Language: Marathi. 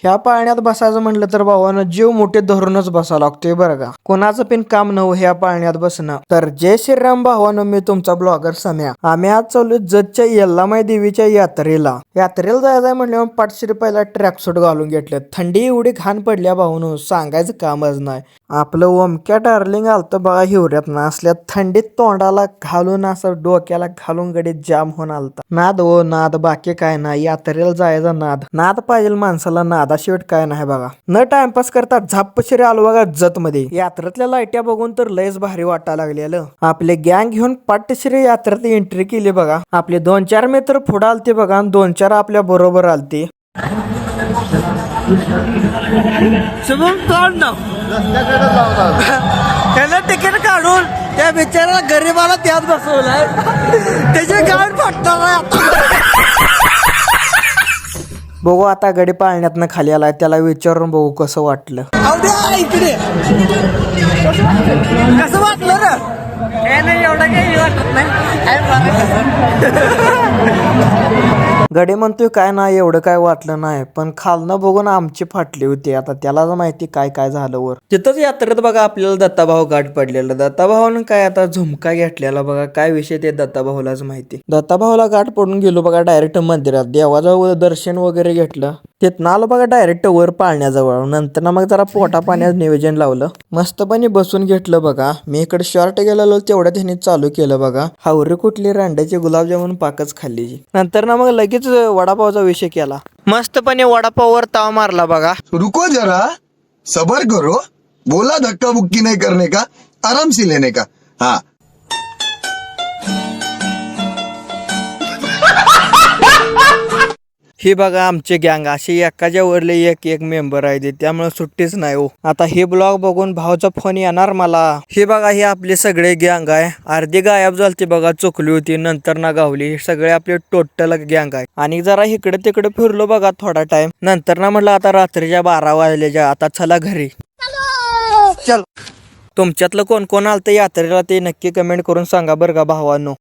ह्या पाळण्यात बसायचं म्हटलं तर भावानं जीव मोठे धरूनच बसावं लागतोय बरं का. कोणाचं पण काम नव्ह ह्या पाळण्यात बसणं. तर जय श्रीराम भावानं, मी तुमचा ब्लॉगर सम्या. आम्ही आज चालू जतच्या यल्लामाई देवीच्या यात्रेला जायचंय म्हटल्यावर पाठशिरी पहिला ट्रॅक सूट घालून घेतलं. थंडी एवढी घाण पडल्या भावानं सांगायचं कामच नाही. आपलं ओमक्या डार्लिंग आलतं बघा हिवऱ्यात ना, असल्या थंडीत तोंडाला घालून असं डोक्याला घालून गडीत जाम होऊन आलता. नाद ओ नाद, बाकी काय नाही. यात्रेला जायचा नाद पाहिजे माणसाला. नादाशिवाय काय नाही बघा. न टाइमपास करता झापशिरी आलो बघा जत मध्ये. यात्रेतल्या लाईट्या बघून तर लयच भारी वाटायला लागलेलं. आपले गँग घेऊन पाठशिरी यात्रेत एंट्री केली बघा. आपले 2-4 मित्र पुढे आलते बघा, 2-4 आपल्या बरोबर आलते. शुभम तोंड ना त्याला तिकीट काढून त्या बिचाऱ्याला गरीबाला त्यात बसवलाय. त्याची गाड फाटणार. बघू आता गडी पाळण्यातनं खाली आलाय, त्याला विचारून बघू कसं वाटलं. इकडे कसं वाटलं ना? नाही एवढं काही वाटत नाही. गडी म्हणतोय काय नाही एवढं काय वाटलं नाही, पण खालनं बघून आमची फाटली होती. आता त्यालाच माहिती काय काय झालं वर. तिथंच यात्रेत बघा आपल्याला दत्ताभाऊ गाठ पडलेला. दत्ताभाऊनं काय आता झुमका घेतलेला बघा. काय विषय ते दत्ताभाऊलाच माहिती. दत्ताभाऊला गाठ पडून गेलो बघा डायरेक्ट मंदिरात. देवाजवळ दर्शन वगैरे घेतलं. तिथनं आलो बघा डायरेक्ट वर पाळण्याजवळ. नंतर ना मग जरा पोटा पाण्याचं नियोजन लावलं. मस्तपणे बसून घेतलं बघा. मी इकडे शॉर्ट गेलेलो तेवढ्या त्यांनी चालू केलं बघा. हावरी कुठली रांड्याची गुलाबजामुन पाकच खाल्ली. नंतर ना मग लगेच वडापावचा विषय केला. मस्तपणे वडापाववर ताव मारला बघा. रुको जरा सबर करो, बोला धक्का बुक्की नहीं करने का, आराम से लेने का. हाँ हे बघा आमचे गँग असे एकाच्या वरले एक मेंबर आहे, त्यामुळे सुट्टीच नाही हो. आता हे ब्लॉग बघून भाऊचा फोन येणार मला. हे बघा हे आपले सगळे गँग आहे. अर्धी गायब झालती बघा, चुकली होती नंतर ना गावली. हे सगळे आपले टोटल गँग आहे. आणि जरा इकडे तिकडे फिरलो बघा थोडा टाइम. नंतर ना म्हटलं आता रात्रीच्या 12 वाजल्याच्या, आता चला घरी. चल तुमच्यातलं कोण कोण आलतं यात्रेला ते नक्की कमेंट करून सांगा बरं का भावांनो.